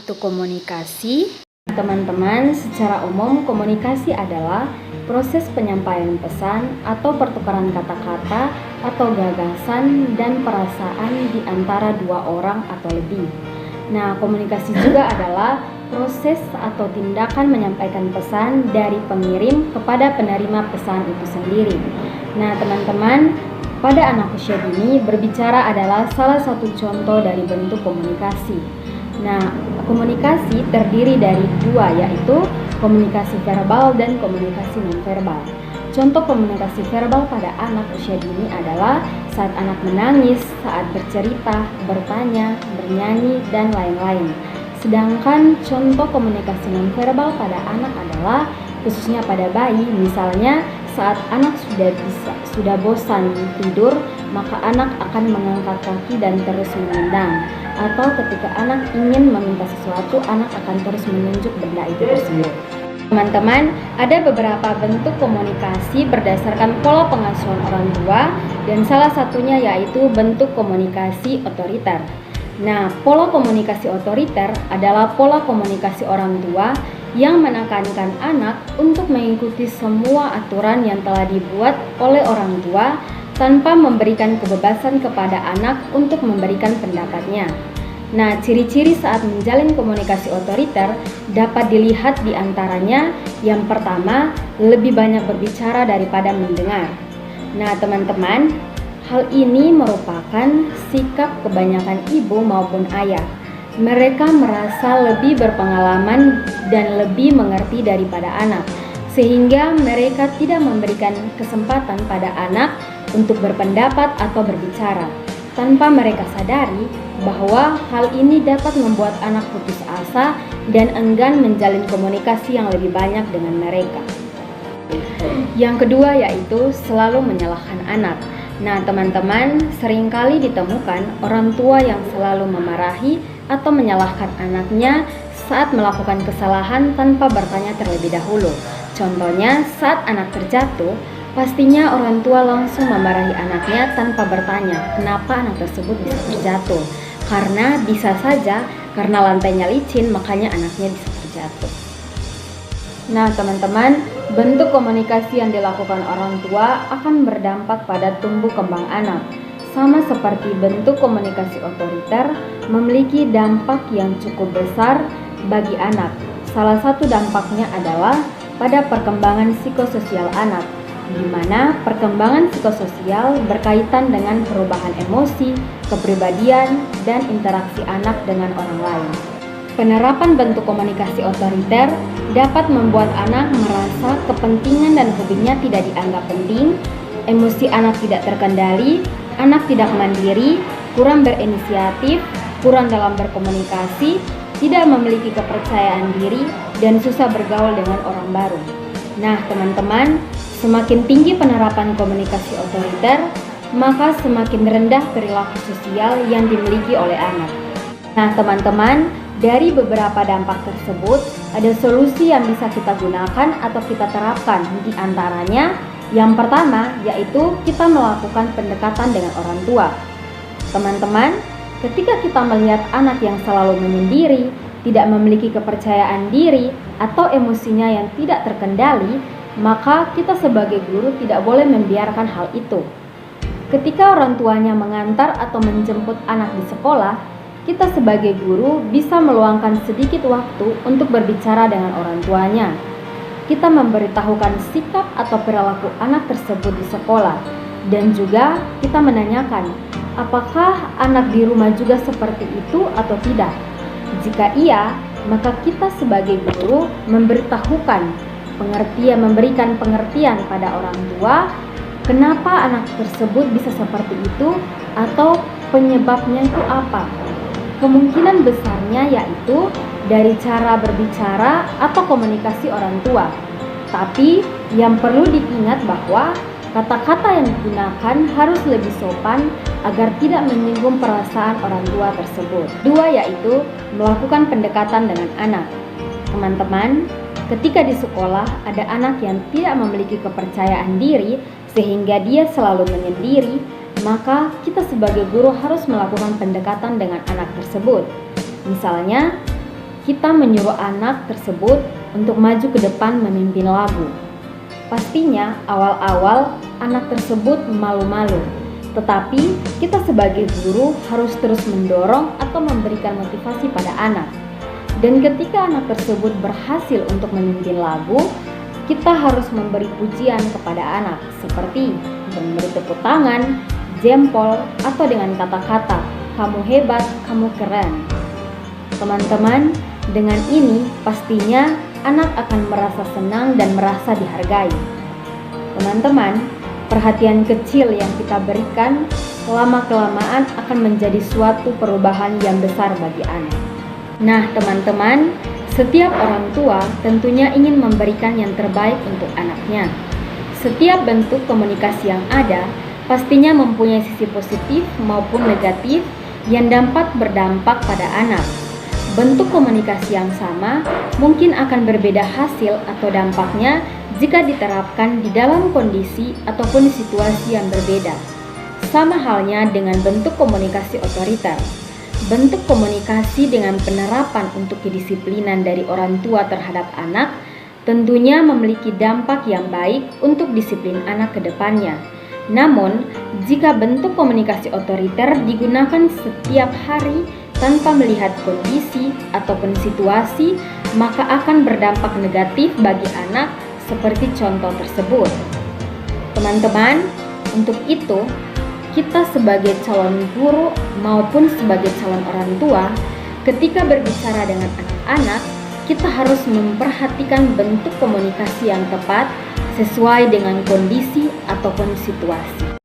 itu komunikasi? Teman-teman, secara umum komunikasi adalah proses penyampaian pesan atau pertukaran kata-kata atau gagasan dan perasaan di antara dua orang atau lebih. Nah, komunikasi juga adalah proses atau tindakan menyampaikan pesan dari pengirim kepada penerima pesan itu sendiri. Nah, teman-teman, pada anak usia dini berbicara adalah salah satu contoh dari bentuk komunikasi. Nah, komunikasi terdiri dari dua, yaitu komunikasi verbal dan komunikasi nonverbal. Contoh komunikasi verbal pada anak usia dini adalah saat anak menangis, saat bercerita, bertanya, bernyanyi, dan lain-lain. Sedangkan contoh komunikasi nonverbal pada anak adalah khususnya pada bayi, misalnya saat anak sudah bosan tidur, maka anak akan mengangkat kaki dan terus memandang. Atau ketika anak ingin meminta sesuatu, anak akan terus menunjuk benda itu tersebut. Teman-teman, ada beberapa bentuk komunikasi berdasarkan pola pengasuhan orang tua, dan salah satunya yaitu bentuk komunikasi otoriter. Nah, pola komunikasi otoriter adalah pola komunikasi orang tua yang menekankan anak untuk mengikuti semua aturan yang telah dibuat oleh orang tua tanpa memberikan kebebasan kepada anak untuk memberikan pendapatnya. Nah, ciri-ciri saat menjalin komunikasi otoriter dapat dilihat di antaranya. Yang pertama, lebih banyak berbicara daripada mendengar. Nah, teman-teman, hal ini merupakan sikap kebanyakan ibu maupun ayah. Mereka merasa lebih berpengalaman dan lebih mengerti daripada anak, sehingga mereka tidak memberikan kesempatan pada anak untuk berpendapat atau berbicara, tanpa mereka sadari bahwa hal ini dapat membuat anak putus asa dan enggan menjalin komunikasi yang lebih banyak dengan mereka. Yang kedua yaitu selalu menyalahkan anak. Nah, teman-teman, seringkali ditemukan orang tua yang selalu memarahi atau menyalahkan anaknya saat melakukan kesalahan tanpa bertanya terlebih dahulu. Contohnya, saat anak terjatuh, pastinya orang tua langsung memarahi anaknya tanpa bertanya kenapa anak tersebut bisa terjatuh. Karena bisa saja karena lantainya licin, makanya anaknya bisa terjatuh. Nah, teman-teman, bentuk komunikasi yang dilakukan orang tua akan berdampak pada tumbuh kembang anak. Sama seperti bentuk komunikasi otoriter memiliki dampak yang cukup besar bagi anak. Salah satu dampaknya adalah pada perkembangan psikososial anak, di mana perkembangan psikososial berkaitan dengan perubahan emosi, kepribadian, dan interaksi anak dengan orang lain. Penerapan bentuk komunikasi otoriter dapat membuat anak merasa kepentingan dan hobinya tidak dianggap penting, emosi anak tidak terkendali, anak tidak mandiri, kurang berinisiatif, kurang dalam berkomunikasi, tidak memiliki kepercayaan diri, dan susah bergaul dengan orang baru. Nah, teman-teman, semakin tinggi penerapan komunikasi otoriter, maka semakin rendah perilaku sosial yang dimiliki oleh anak. Nah, teman-teman, dari beberapa dampak tersebut, ada solusi yang bisa kita gunakan atau kita terapkan. Di antaranya, yang pertama yaitu kita melakukan pendekatan dengan orang tua. Teman-teman, ketika kita melihat anak yang selalu menyendiri, tidak memiliki kepercayaan diri, atau emosinya yang tidak terkendali, maka kita sebagai guru tidak boleh membiarkan hal itu. Ketika orang tuanya mengantar atau menjemput anak di sekolah, kita sebagai guru bisa meluangkan sedikit waktu untuk berbicara dengan orang tuanya. Kita memberitahukan sikap atau perilaku anak tersebut di sekolah, dan juga kita menanyakan, apakah anak di rumah juga seperti itu atau tidak. Jika iya, maka kita sebagai guru memberikan pengertian pada orang tua kenapa anak tersebut bisa seperti itu atau penyebabnya itu apa. Kemungkinan besarnya yaitu dari cara berbicara atau komunikasi orang tua. Tapi yang perlu diingat bahwa kata-kata yang digunakan harus lebih sopan agar tidak menyinggung perasaan orang tua tersebut. Dua yaitu melakukan pendekatan dengan anak. Teman-teman, ketika di sekolah ada anak yang tidak memiliki kepercayaan diri sehingga dia selalu menyendiri, maka kita sebagai guru harus melakukan pendekatan dengan anak tersebut. Misalnya, kita menyuruh anak tersebut untuk maju ke depan memimpin lagu. Pastinya awal-awal anak tersebut malu-malu, tetapi kita sebagai guru harus terus mendorong atau memberikan motivasi pada anak. Dan ketika anak tersebut berhasil untuk memimpin lagu, kita harus memberi pujian kepada anak seperti memberi tepuk tangan, jempol, atau dengan kata-kata, "Kamu hebat, kamu keren." Teman-teman, dengan ini pastinya anak akan merasa senang dan merasa dihargai. Teman-teman, perhatian kecil yang kita berikan lama-kelamaan akan menjadi suatu perubahan yang besar bagi anak. Nah, teman-teman, setiap orang tua tentunya ingin memberikan yang terbaik untuk anaknya. Setiap bentuk komunikasi yang ada pastinya mempunyai sisi positif maupun negatif yang dapat berdampak pada anak. Bentuk komunikasi yang sama mungkin akan berbeda hasil atau dampaknya jika diterapkan di dalam kondisi ataupun situasi yang berbeda. Sama halnya dengan bentuk komunikasi otoriter. Bentuk komunikasi dengan penerapan untuk kedisiplinan dari orang tua terhadap anak tentunya memiliki dampak yang baik untuk disiplin anak ke depannya. Namun, jika bentuk komunikasi otoriter digunakan setiap hari tanpa melihat kondisi ataupun situasi, maka akan berdampak negatif bagi anak seperti contoh tersebut. Teman-teman, untuk itu, kita sebagai calon guru maupun sebagai calon orang tua, ketika berbicara dengan anak-anak, kita harus memperhatikan bentuk komunikasi yang tepat sesuai dengan kondisi ataupun situasi.